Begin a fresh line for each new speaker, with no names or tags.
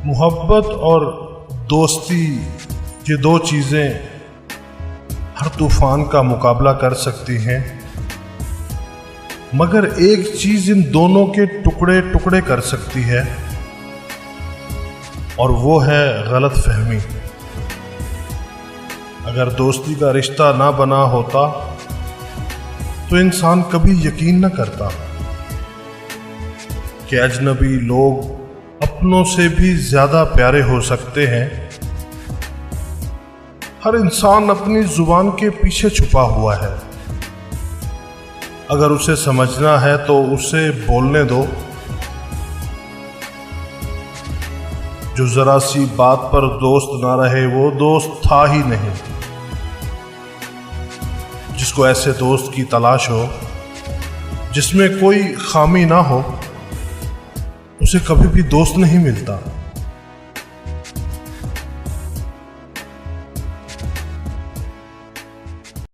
محبت اور دوستی یہ دو چیزیں ہر طوفان کا مقابلہ کر سکتی ہیں، مگر ایک چیز ان دونوں کے ٹکڑے ٹکڑے کر سکتی ہے، اور وہ ہے غلط فہمی۔ اگر دوستی کا رشتہ نہ بنا ہوتا تو انسان کبھی یقین نہ کرتا کہ اجنبی لوگ اپنوں سے بھی زیادہ پیارے ہو سکتے ہیں۔ ہر انسان اپنی زبان کے پیچھے چھپا ہوا ہے، اگر اسے سمجھنا ہے تو اسے بولنے دو۔ جو ذرا سی بات پر دوست نہ رہے وہ دوست تھا ہی نہیں۔ جس کو ایسے دوست کی تلاش ہو جس میں کوئی خامی نہ ہو، اسے کبھی بھی دوست نہیں ملتا۔